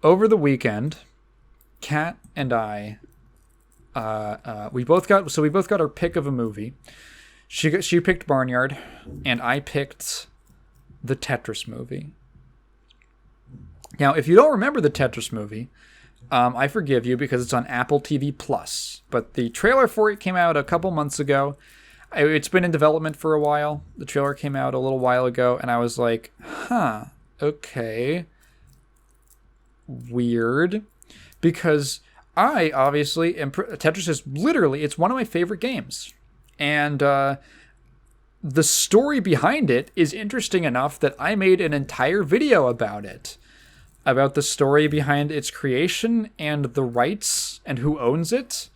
over the weekend, Kat and I, we both got our pick of a movie. She picked Barnyard, and I picked the Tetris movie. Now, if you don't remember the Tetris movie, I forgive you because it's on Apple TV Plus. But the trailer for it came out a couple months ago. It's been in development for a while. The trailer came out a little while ago, and I was like, huh, okay. Weird. Because I, obviously, Tetris is literally, it's one of my favorite games. And the story behind it is interesting enough that I made an entire video about it. About the story behind its creation and the rights and who owns it.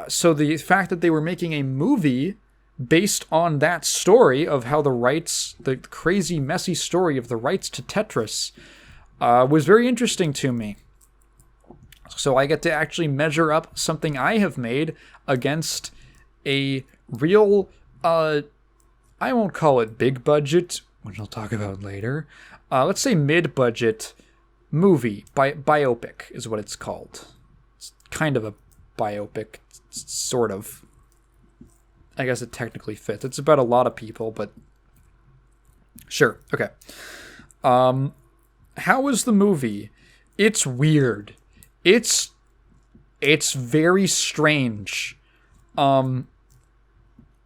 So the fact that they were making a movie based on that story of how the crazy, messy story of the rights to Tetris was very interesting to me. So I get to actually measure up something I have made against a real, I won't call it big budget, which I'll talk about later. Let's say mid-budget movie, biopic is what it's called. It's kind of a biopic, sort of. I guess it technically fits. It's about a lot of people, but sure, okay. How was the movie? It's weird. It's very strange.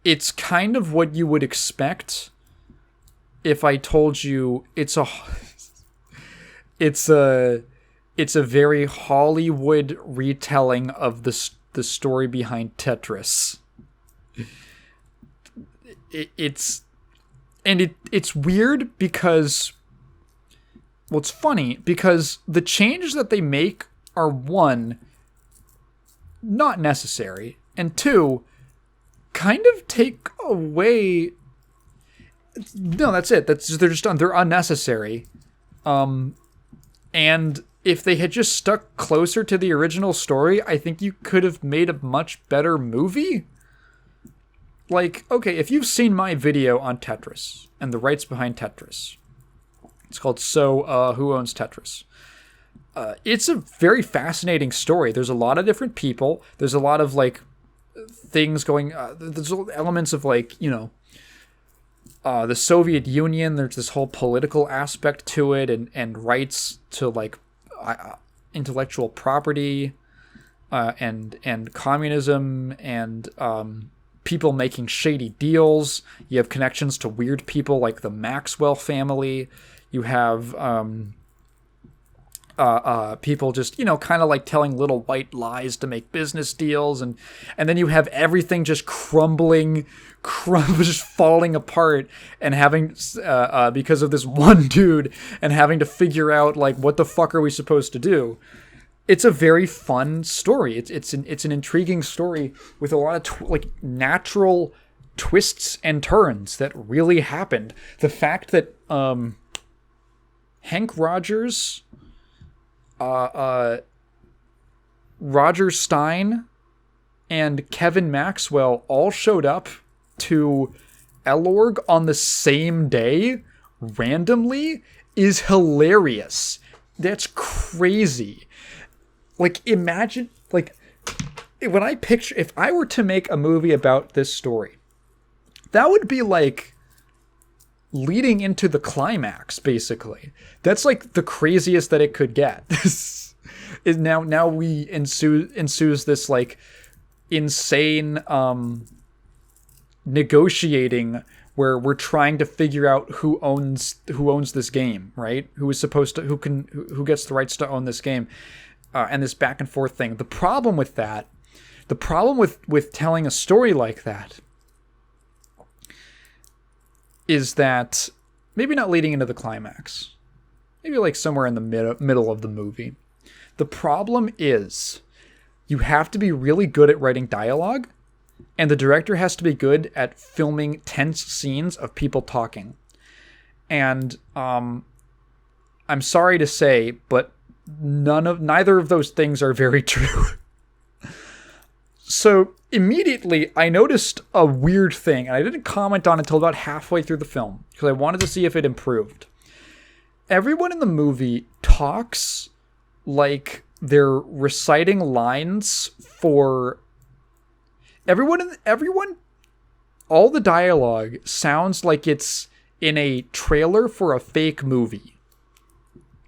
It's kind of what you would expect if I told you it's a very Hollywood retelling of the story behind Tetris. It's weird because, well, it's funny because the changes that they make are, one, not necessary, and two, kind of take away. No, that's it. They're unnecessary. And if they had just stuck closer to the original story, I think you could have made a much better movie. Like, okay, if you've seen my video on Tetris and the rights behind Tetris, it's called Who Owns Tetris? It's a very fascinating story. There's a lot of different people. There's a lot of, like, things going... there's elements of, like, you know... the Soviet Union, there's this whole political aspect to it and rights to, like, intellectual property and communism and people making shady deals. You have connections to weird people like the Maxwell family. You have people just, you know, kind of like telling little white lies to make business deals. And then you have everything just crumbling, just falling apart and having, because of this one dude and having to figure out, like, what the fuck are we supposed to do? It's a very fun story. It's an intriguing story with a lot of natural twists and turns that really happened. The fact that Hank Rogers, Roger Stein, and Kevin Maxwell all showed up to Elorg on the same day randomly is hilarious. That's crazy. Like, imagine, like, when I picture, if I were to make a movie about this story, that would be like leading into the climax, basically. That's like the craziest that it could get. Is now we ensues this like insane negotiating where we're trying to figure out who owns this game, right? Who gets the rights to own this game. And this back and forth thing. The problem with telling a story like that is that maybe not leading into the climax, maybe like somewhere in the middle of the movie. The problem is you have to be really good at writing dialogue, and the director has to be good at filming tense scenes of people talking. And I'm sorry to say, but neither of those things are very true. So immediately I noticed a weird thing, and I didn't comment on it until about halfway through the film because I wanted to see if it improved. everyone in the movie talks like they're reciting lines for everyone. All the dialogue sounds like it's in a trailer for a fake movie.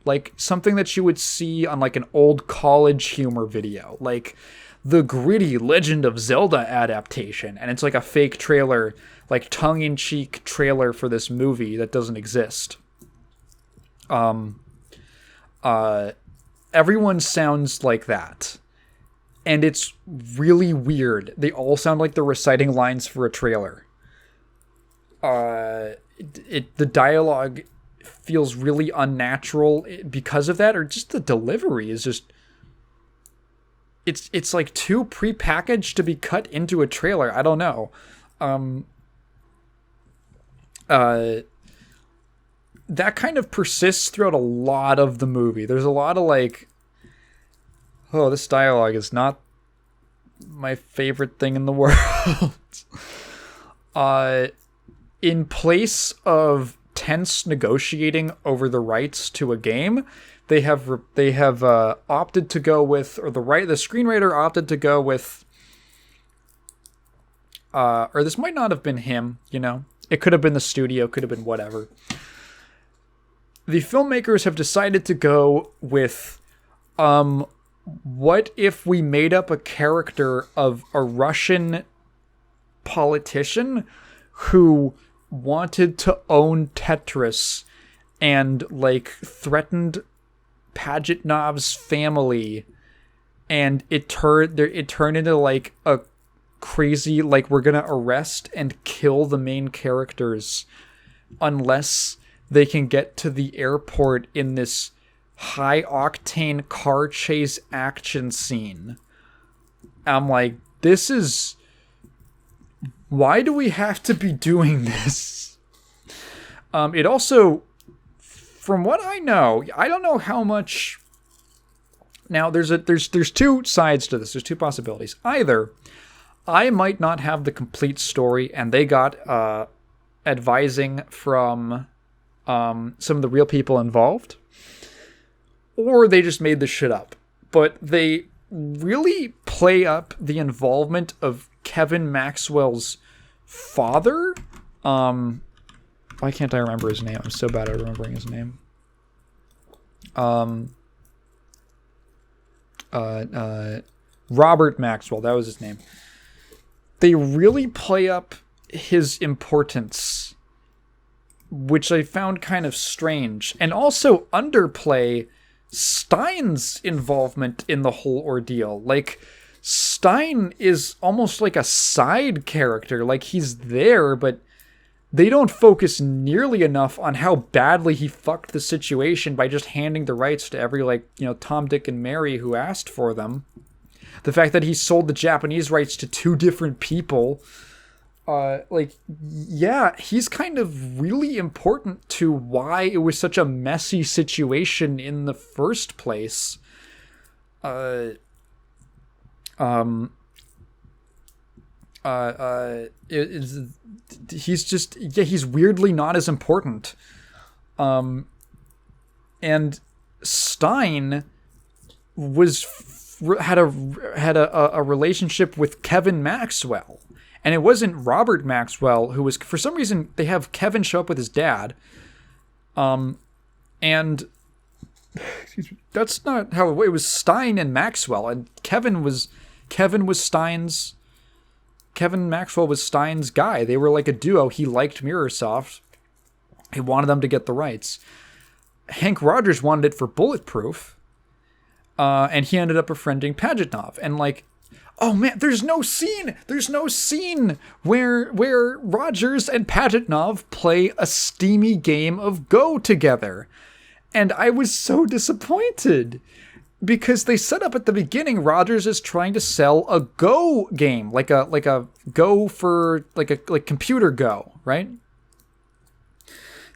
Like something that you would see on like an old college humor video. Like the gritty Legend of Zelda adaptation. And it's like a fake trailer, like tongue-in-cheek trailer for this movie that doesn't exist. Everyone sounds like that. And it's really weird. They all sound like they're reciting lines for a trailer. The dialogue feels really unnatural because of that, or just the delivery is just... It's like too prepackaged to be cut into a trailer. I don't know. That kind of persists throughout a lot of the movie. There's a lot of like... Oh, this dialogue is not my favorite thing in the world. In place of tense negotiating over the rights to a game, they have opted to go with, or the screenwriter opted to go with, or this might not have been him, you know? It could have been the studio, could have been whatever. The filmmakers have decided to go with, what if we made up a character of a Russian politician who wanted to own Tetris and, like, threatened Pajitnov's family, and it turned into, like, a crazy, like, we're gonna arrest and kill the main characters unless they can get to the airport in this high-octane car chase action scene. I'm like, this is... Why do we have to be doing this? It also, from what I know, I don't know how much... Now, there's two sides to this. There's two possibilities. Either I might not have the complete story, and they got advising from some of the real people involved, or they just made this shit up. But they really play up the involvement of Kevin Maxwell's father. Why can't I remember his name? I'm so bad at remembering his name. Robert Maxwell, that was his name. They really play up his importance, which I found kind of strange, and also underplay Stein's involvement in the whole ordeal. Like, Stein is almost like a side character. Like, he's there, but they don't focus nearly enough on how badly he fucked the situation by just handing the rights to every, like, you know, Tom, Dick, and Mary who asked for them. The fact that he sold the Japanese rights to two different people. Like, yeah, he's kind of really important to why it was such a messy situation in the first place. He's just, yeah, he's weirdly not as important. And Stein had a relationship with Kevin Maxwell. And it wasn't Robert Maxwell who was... For some reason, they have Kevin show up with his dad. And... That's not how it was. Stein and Maxwell. And Kevin Maxwell was Stein's guy. They were like a duo. He liked Mirrorsoft. He wanted them to get the rights. Hank Rogers wanted it for Bulletproof. And he ended up befriending Pajitnov. And like... Oh man, there's no scene where Rogers and Pajitnov play a steamy game of Go together. And I was so disappointed because they set up at the beginning Rogers is trying to sell a Go game, like a Go for like computer Go, right?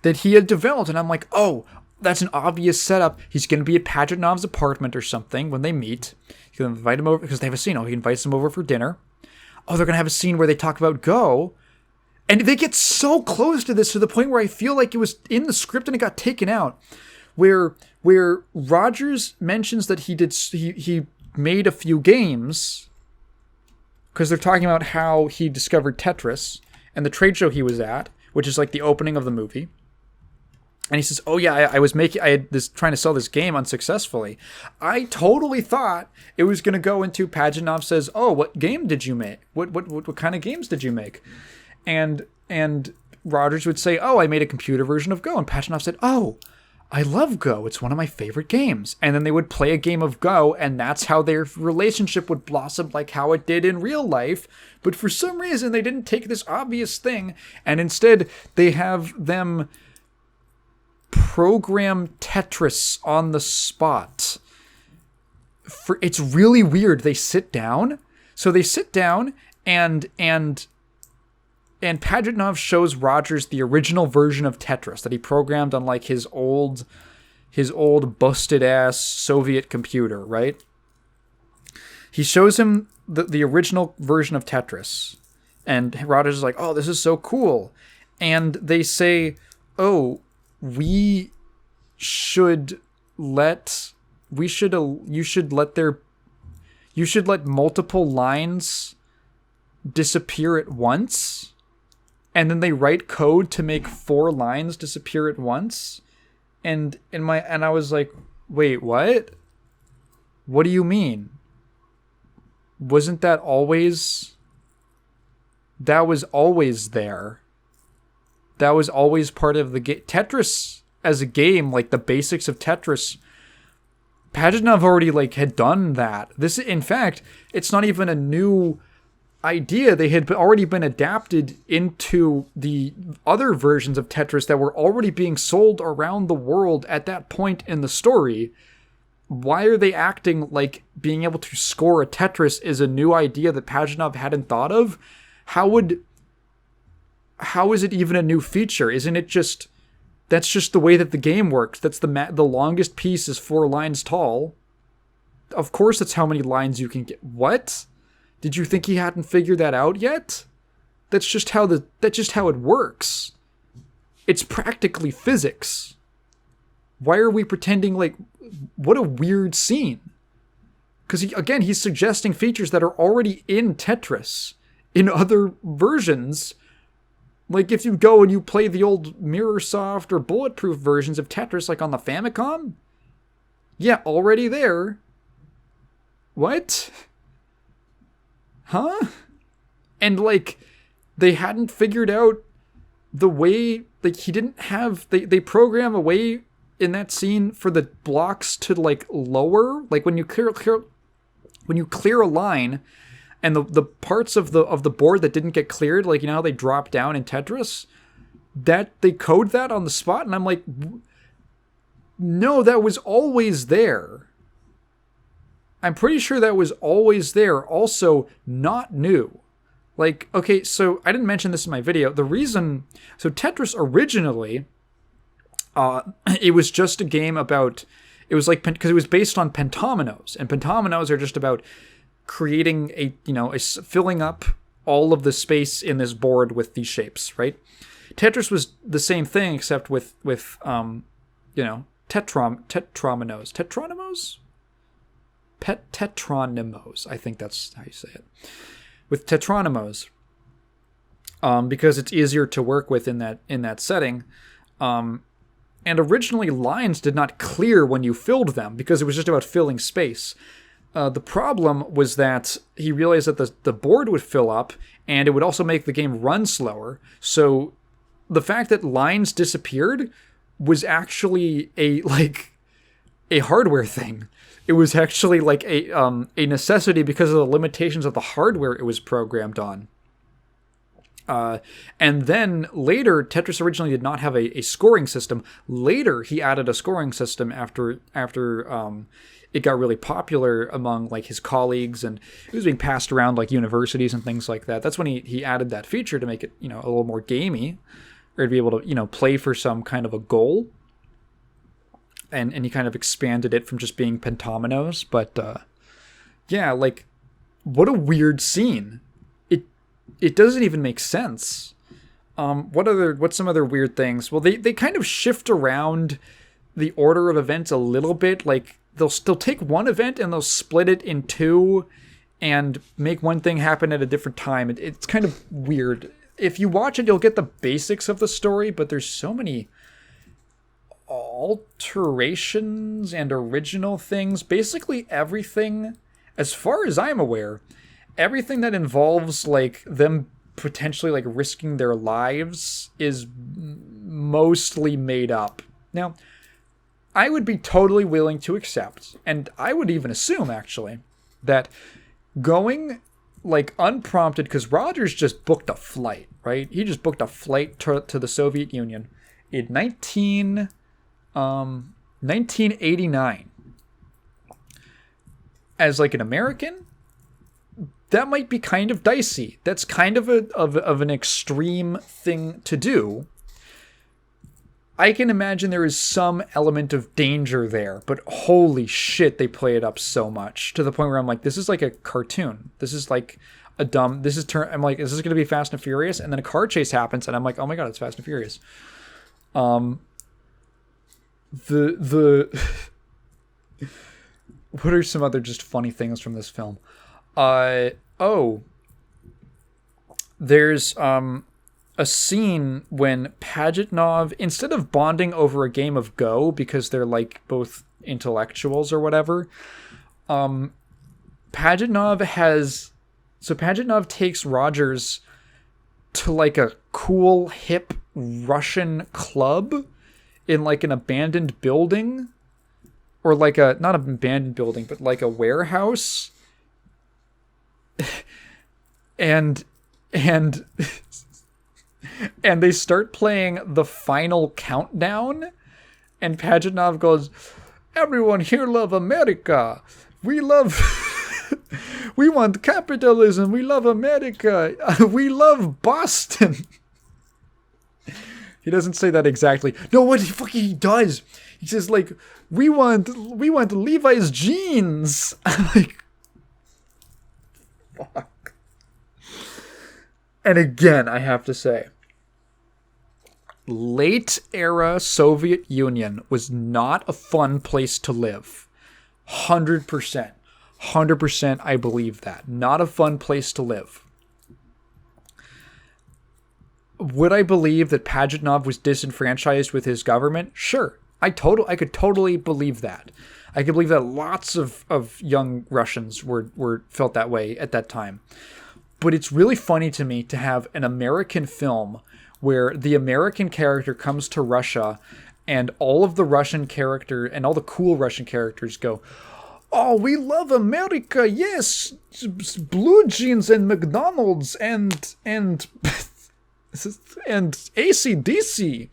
That he had developed, and I'm like, "Oh, that's an obvious setup. He's going to be at Pajitnov's apartment or something when they meet. He's going to invite him over because they have a scene. Oh, he invites him over for dinner. Oh, they're going to have a scene where they talk about Go. And they get so close to this to the point where I feel like it was in the script and it got taken out. where Rogers mentions that he made a few games, because they're talking about how he discovered Tetris and the trade show he was at, which is like the opening of the movie. And he says, "Oh yeah, I had this trying to sell this game unsuccessfully." I totally thought it was going to go into Pajitnov says, "Oh, what game did you make? What kind of games did you make?" And Rogers would say, "Oh, I made a computer version of Go." And Pajitnov said, "Oh, I love Go. It's one of my favorite games." And then they would play a game of Go, and that's how their relationship would blossom, like how it did in real life. But for some reason, they didn't take this obvious thing, and instead they have them program Tetris on the spot. It's really weird. They sit down. So they sit down, and Pajitnov shows Rogers the original version of Tetris that he programmed on like his old busted ass Soviet computer, right? He shows him the original version of Tetris, and Rogers is like, "Oh, this is so cool." And they say, "Oh, you should let multiple lines disappear at once." And then they write code to make 4 lines disappear at once. And I was like, "Wait, what? What do you mean? Wasn't that always... That was always there. That was always part of the game." Tetris as a game, like the basics of Tetris, Pajitnov already like had done that. This, in fact, it's not even a new idea. They had already been adapted into the other versions of Tetris that were already being sold around the world at that point in the story. Why are they acting like being able to score a Tetris is a new idea that Pajitnov hadn't thought of? How is it even a new feature? Isn't it just... That's just the way that the game works. That's the longest piece is 4 lines tall. Of course that's how many lines you can get. What? Did you think he hadn't figured that out yet? That's just how it works. It's practically physics. Why are we pretending like... What a weird scene. Because he's suggesting features that are already in Tetris in other versions. Like if you go and you play the old Mirrorsoft or Bulletproof versions of Tetris, like on the Famicom, yeah, already there. What? Huh? And like they hadn't figured out the way, like he didn't have, they program a way in that scene for the blocks to like lower, like when you clear a line. And the parts of the board that didn't get cleared, like, you know how they drop down in Tetris? That they code that on the spot, and I'm like, no, that was always there. I'm pretty sure that was always there. Also, not new. Like, okay, so I didn't mention this in my video. The reason... So Tetris originally, it was just a game about... It was like... Because it was based on pentominoes. And pentominoes are just about creating filling up all of the space in this board with these shapes, right? Tetris was the same thing, except with tetronymos? Tetronymos, I think that's how you say it. With tetronymos, because it's easier to work with in that setting. And originally lines did not clear when you filled them, because it was just about filling space. The problem was that he realized that the board would fill up, and it would also make the game run slower. So the fact that lines disappeared was actually a hardware thing. It was actually like a necessity because of the limitations of the hardware it was programmed on. And then later, Tetris originally did not have a scoring system. Later, he added a scoring system after it got really popular among like his colleagues, and it was being passed around like universities and things like that. That's when he added that feature to make it, a little more gamey, or to be able to, play for some kind of a goal. And he kind of expanded it from just being pentominoes. But yeah, like, what a weird scene. It doesn't even make sense. What's some other weird things? Well, they kind of shift around the order of events a little bit. Like, they'll still take one event and they'll split it in two and make one thing happen at a different time. It's kind of weird. If you watch it, you'll get the basics of the story, but there's so many alterations and original things. Basically everything, as far as I'm aware, everything that involves like them potentially like risking their lives is mostly made up. Now, I would be totally willing to accept, and I would even assume actually, that going like unprompted, because Rogers just booked a flight, right? He just booked a flight to the Soviet Union in 1989. As like an American, that might be kind of dicey. That's kind of an extreme thing to do. I can imagine there is some element of danger there, but holy shit, they play it up so much to the point where I'm like, this is like a cartoon. This is like I'm like, is this going to be Fast and Furious? And then a car chase happens, and I'm like, oh my god, it's Fast and Furious. What are some other just funny things from this film? There's a scene when Pajitnov, instead of bonding over a game of Go because they're like both intellectuals or whatever, Pajitnov takes Rogers to like a cool hip Russian club in like an abandoned building, or like a, not an abandoned building, but like a warehouse. and they start playing the final countdown, and Pajitnov goes, "Everyone here love America. We want capitalism. We love America. We love Boston." He doesn't say that exactly. No, what he does. He says like, we want Levi's jeans. I'm like, fuck. And again, I have to say, late era Soviet Union was not a fun place to live. 100%. 100% I believe that. Not a fun place to live. Would I believe that Pajitnov was disenfranchised with his government? Sure. I could totally believe that. I could believe that lots of young Russians were felt that way at that time. But it's really funny to me to have an American film where the American character comes to Russia and all of the Russian character and all the cool Russian characters go, "Oh, we love America, yes, blue jeans and McDonald's and AC/DC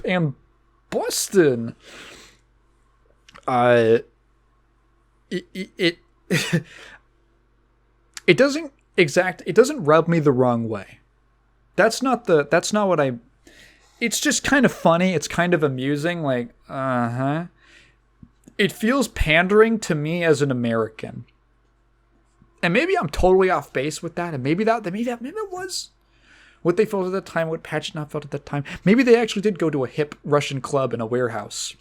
and Boston." It doesn't rub me the wrong way. That's not what it's just kind of funny. It's kind of amusing. Like, It feels pandering to me as an American. And maybe I'm totally off base with that. And maybe that was what they felt at the time, what Pajitnov felt at the time. Maybe they actually did go to a hip Russian club in a warehouse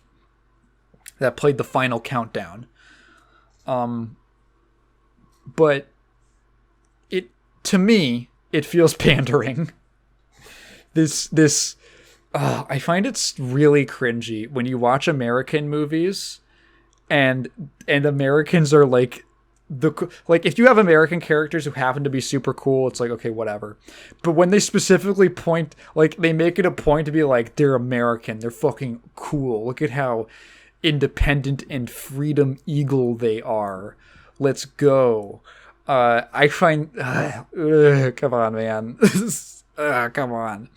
that played the final countdown. But to me, it feels pandering. I find it's really cringy when you watch American movies and Americans are like, if you have American characters who happen to be super cool, it's like, okay, whatever. But when they specifically point, like, they make it a point to be like, they're American, they're fucking cool, look at how independent and freedom eagle they are, let's go. I find, come on, man. Come on.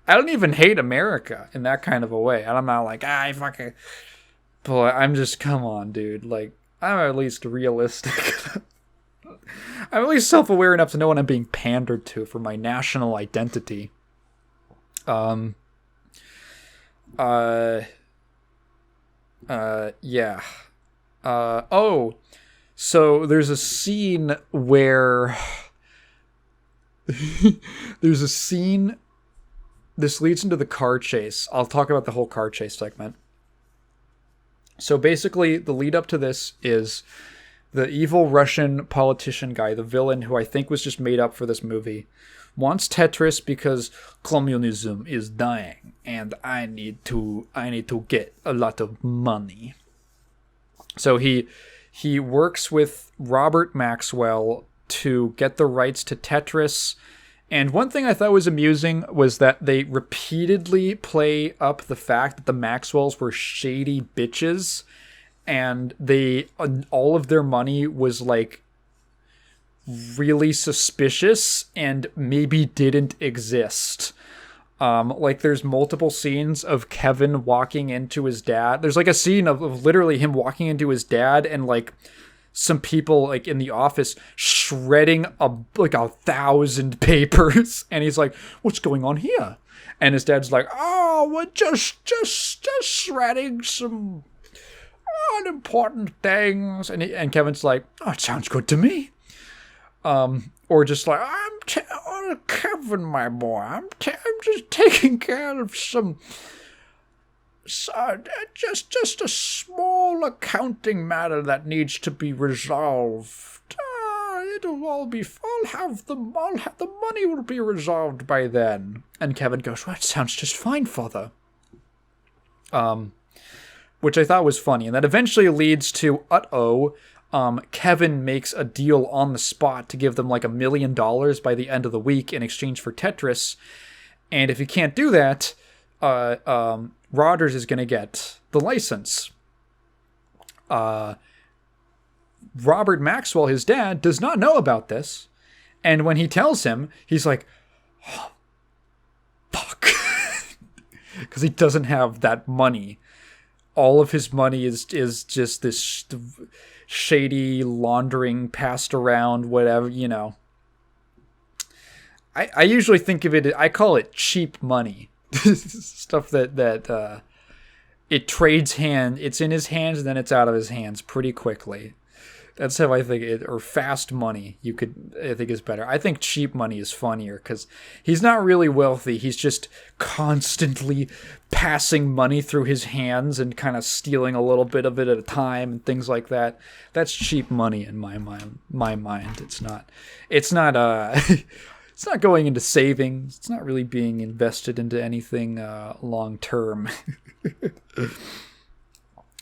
I don't even hate America in that kind of a way. And I'm not like, I fucking, boy, I'm just, come on, dude. Like, I'm at least realistic. I'm at least self-aware enough to know when I'm being pandered to for my national identity. Yeah. So there's a scene where this leads into the car chase. I'll talk about the whole car chase segment. So basically, the lead up to this is the evil Russian politician guy, the villain who I think was just made up for this movie, wants Tetris because communism is dying and I need to get a lot of money. So he works with Robert Maxwell to get the rights to Tetris. And one thing I thought was amusing was that they repeatedly play up the fact that the Maxwells were shady bitches, and all of their money was like really suspicious and maybe didn't exist. Like there's multiple scenes of Kevin walking into his dad. There's like a scene of literally him walking into his dad and like some people like in the office shredding like 1,000 papers, and he's like, "What's going on here?" And his dad's like, "Oh, we're just shredding some unimportant things." And Kevin's like, "Oh, it sounds good to me." Or just like, Kevin, my boy, I'm just taking care of some. Just a small accounting matter that needs to be resolved. The money will be resolved by then. And Kevin goes, "Well, it sounds just fine, father." Which I thought was funny, and that eventually leads to Kevin makes a deal on the spot to give them like $1 million by the end of the week in exchange for Tetris, and if he can't do that, Rogers is going to get the license. Robert Maxwell, his dad, does not know about this. And when he tells him, he's like, "Oh, fuck." Because he doesn't have that money. All of his money is just this shady laundering passed around, whatever, you know. I usually think of it, I call it cheap money. Stuff that it trades it's in his hands and then it's out of his hands pretty quickly. That's how I think it, or fast money, I think is better. I think cheap money is funnier because he's not really wealthy. He's just constantly passing money through his hands and kind of stealing a little bit of it at a time and things like that. That's cheap money in my mind. It's not it's not going into savings. It's not really being invested into anything long term.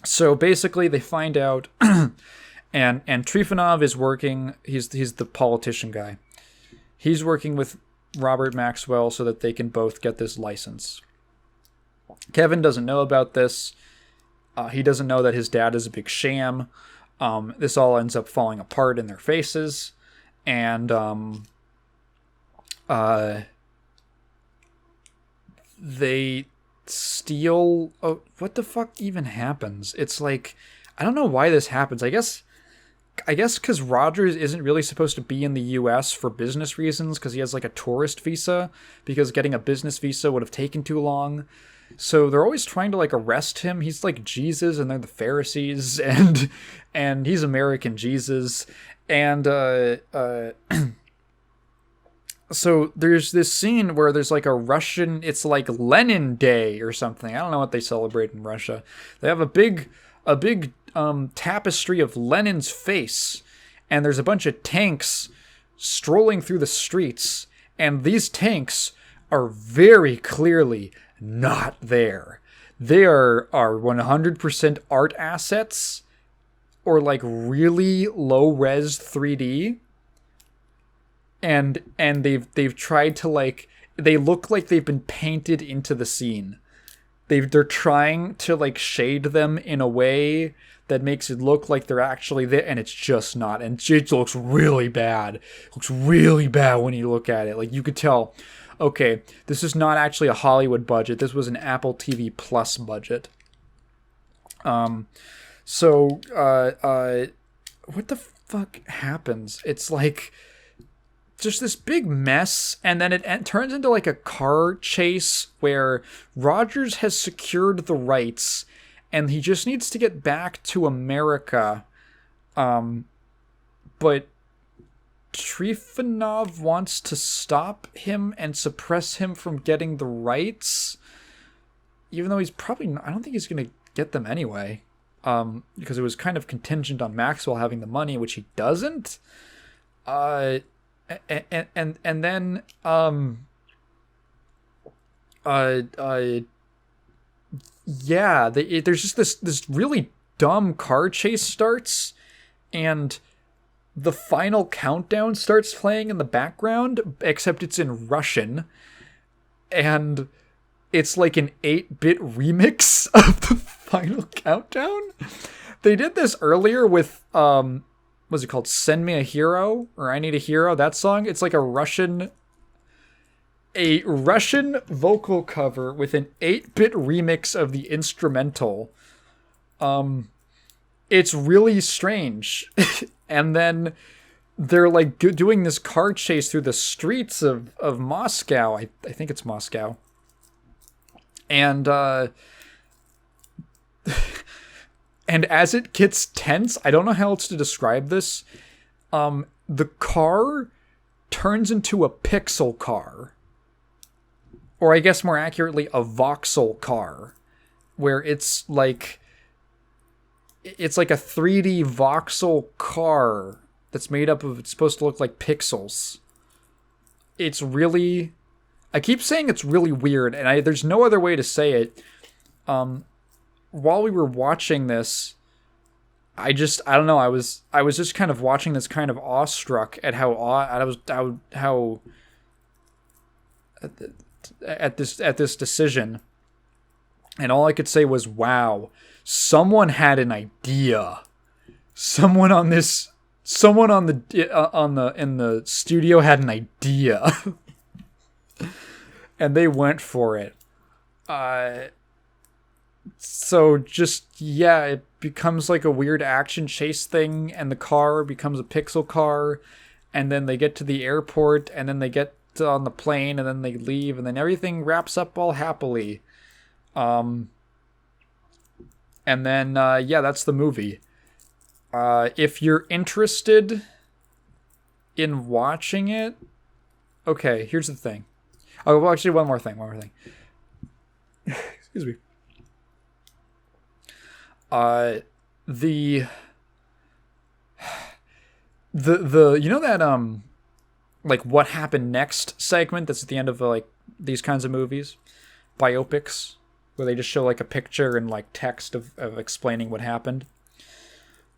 So basically, they find out, and Trifonov is working. He's the politician guy. He's working with Robert Maxwell so that they can both get this license. Kevin doesn't know about this. He doesn't know that his dad is a big sham. This all ends up falling apart in their faces, and they steal. Oh, what the fuck even happens? It's like, I don't know why this happens. I guess because Rogers isn't really supposed to be in the U.S. for business reasons because he has like a tourist visa, because getting a business visa would have taken too long. So they're always trying to like arrest him. He's like Jesus and they're the Pharisees, and he's American Jesus. And so there's this scene where there's like a Russian, it's like Lenin Day or something. I don't know what they celebrate in Russia. They have a big tapestry of Lenin's face, and there's a bunch of tanks strolling through the streets, and these tanks are very clearly not there. They are 100% art assets or like really low res 3D. And they've tried to like, they look like they've been painted into the scene. They're trying to like shade them in a way that makes it look like they're actually there, and it's just not. And it looks really bad. It looks really bad when you look at it. Like you could tell, okay, this is not actually a Hollywood budget. This was an Apple TV Plus budget. So what the fuck happens? It's like just this big mess, and then it turns into like a car chase where Rogers has secured the rights and he just needs to get back to America, but Trifonov wants to stop him and suppress him from getting the rights, even though he's probably not, I don't think he's going to get them anyway, because it was kind of contingent on Maxwell having the money, which he doesn't. And then there's just this really dumb car chase starts, and the final countdown starts playing in the background, except it's in Russian, and it's like an 8-bit remix of the final countdown. They did this earlier with, what's it called? Send Me a Hero, or I Need a Hero, that song. It's like a Russian vocal cover with an 8-bit remix of the instrumental. It's really strange. And then they're like doing this car chase through the streets of Moscow. I think it's Moscow. And and as it gets tense, I don't know how else to describe this. The car turns into a pixel car. Or I guess more accurately, a voxel car. Where it's like a 3D voxel car that's made up of, it's supposed to look like pixels. It's really, I keep saying it's really weird, and there's no other way to say it. While we were watching this, I don't know, I was just kind of watching this, kind of awestruck at how at this decision, and all I could say was, wow, someone had an idea. Someone in the studio had an idea. And they went for it. So just, yeah, it becomes like a weird action chase thing, and the car becomes a pixel car, and then they get to the airport, and then they get on the plane, and then they leave, and then everything wraps up all happily. And then, that's the movie. If you're interested in watching it, okay, here's the thing. Oh, well, actually, one more thing. Excuse me. The you know that like what happened next segment that's at the end of like these kinds of movies, biopics, where they just show like a picture and like text of explaining what happened.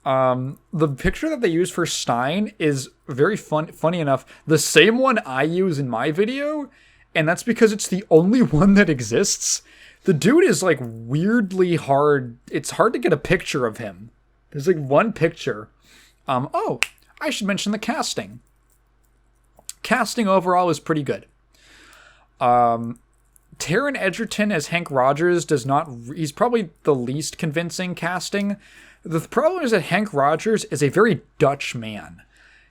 The picture that they use for Stein is very funny enough, the same one I use in my video, and that's because it's the only one that exists. The dude is like weirdly hard. It's hard to get a picture of him. There's like one picture. Oh, I should mention the casting. Casting overall is pretty good. Taron Egerton as Hank Rogers he's probably the least convincing casting. The problem is that Hank Rogers is a very Dutch man.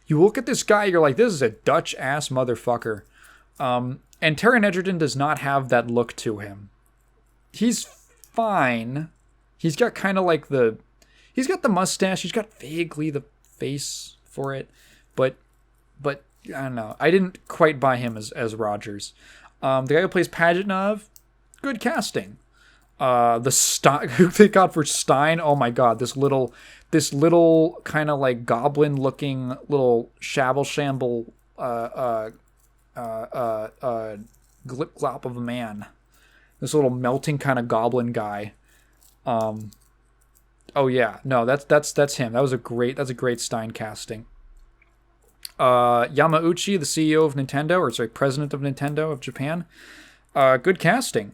You look at this guy, you're like, this is a Dutch ass motherfucker. And Taron Egerton does not have that look to him. He's fine. He's got kind of like he's got the mustache. He's got vaguely the face for it, but I don't know. I didn't quite buy him as Rogers. The guy who plays Pajitnov, good casting. Who they got for Stein? Oh my god, this little kind of like goblin looking little shabble shamble glip glop of a man. This little melting kind of goblin guy. Oh yeah, no, that's him. That's a great Stein casting. Yamauchi, the CEO of Nintendo, president of Nintendo of Japan. Good casting.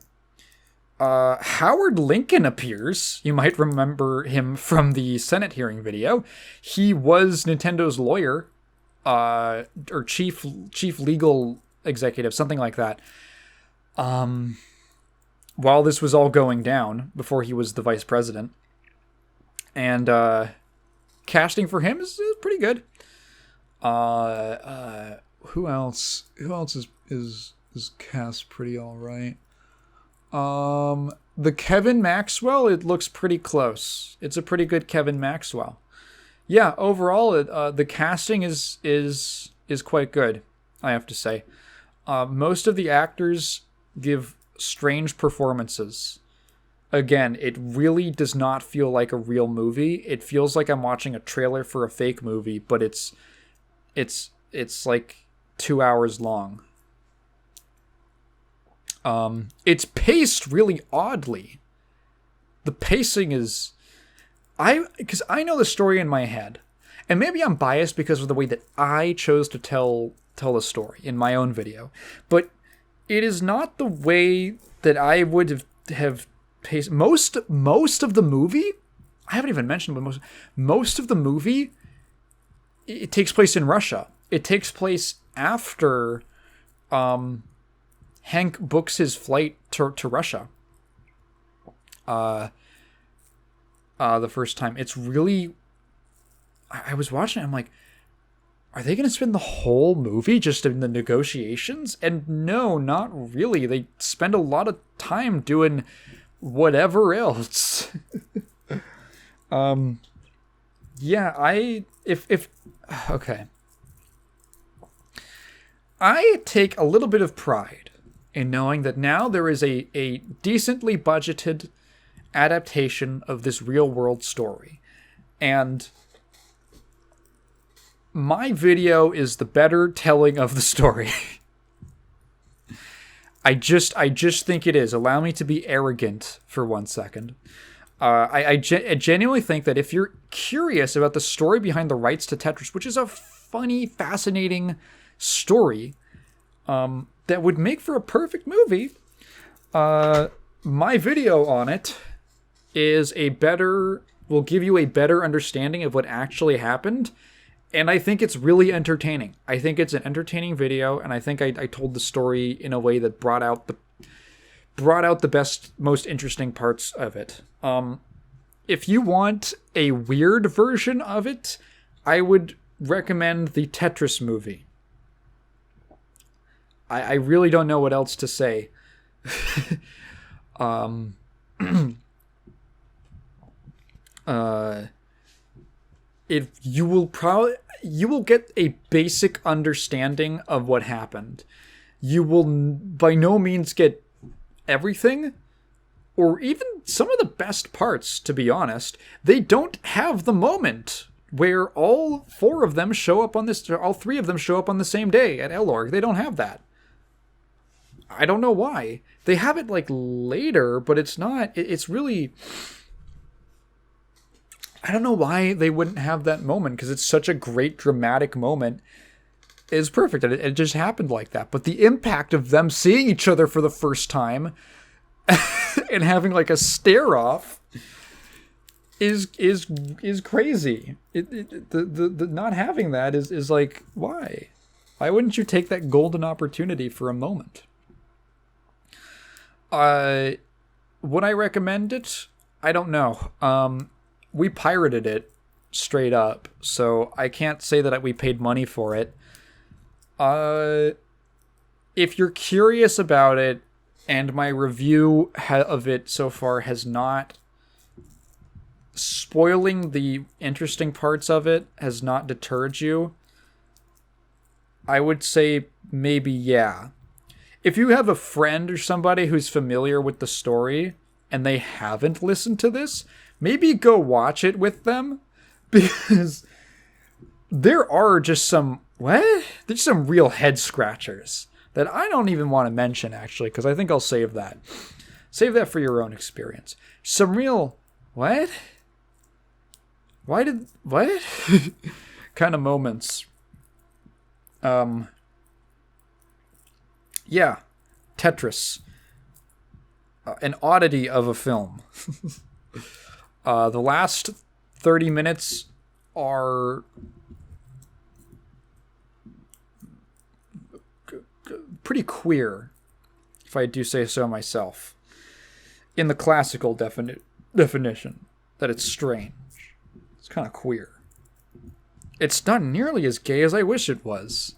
Howard Lincoln appears. You might remember him from the Senate hearing video. He was Nintendo's lawyer, or chief legal executive, something like that. While this was all going down, before he was the vice president. And casting for him is pretty good. Who else is cast pretty all right? The Kevin Maxwell, it looks pretty close. It's a pretty good Kevin Maxwell. Yeah, overall, the casting is is quite good, I have to say. Most of the actors give strange performances. Again, it really does not feel like a real movie. It feels like I'm watching a trailer for a fake movie, but it's like 2 hours long. It's paced really oddly. The pacing is... because I know the story in my head. And maybe I'm biased because of the way that I chose to tell the story in my own video. But it is not the way that I would have paced. Most of the movie, I haven't even mentioned, but most of the movie, it takes place in Russia. It takes place after Hank books his flight to Russia. The first time. It's really... I was watching it, I'm like, are they going to spend the whole movie just in the negotiations? And no, not really. They spend a lot of time doing whatever else. Okay. I take a little bit of pride in knowing that now there is a decently budgeted adaptation of this real world story. And my video is the better telling of the story. I just think it is. Allow me to be arrogant for 1 second. I genuinely think that if you're curious about the story behind the rights to Tetris, which is a funny, fascinating story that would make for a perfect movie, my video on it will give you a better understanding of what actually happened. And I think it's really entertaining. I think it's an entertaining video, and I think I told the story in a way that brought out the best, most interesting parts of it. If you want a weird version of it, I would recommend the Tetris movie. I really don't know what else to say. You will get a basic understanding of what happened. You will by no means get everything, or even some of the best parts, to be honest. They don't have the moment where all three of them show up on the same day at Elorg. They don't have that. I don't know why. They have it like later, but it's not. It's really... I don't know why they wouldn't have that moment, because it's such a great dramatic moment. It's perfect. It just happened like that. But the impact of them seeing each other for the first time and having like a stare off is crazy. The not having that is like, why? Why wouldn't you take that golden opportunity for a moment? Would I recommend it? I don't know. We pirated it straight up, so I can't say that we paid money for it. If you're curious about it, and my review of it so far has not... spoiling the interesting parts of it has not deterred you, I would say maybe yeah. If you have a friend or somebody who's familiar with the story, and they haven't listened to this... maybe go watch it with them, because there are just some real head scratchers that I don't even want to mention, actually, because I think I'll save that. Save that for your own experience. Some real, what? Why did, what? kind of moments. Yeah, Tetris. An oddity of a film. The last 30 minutes are pretty queer, if I do say so myself. In the classical definition, that it's strange. It's kind of queer. It's not nearly as gay as I wish it was.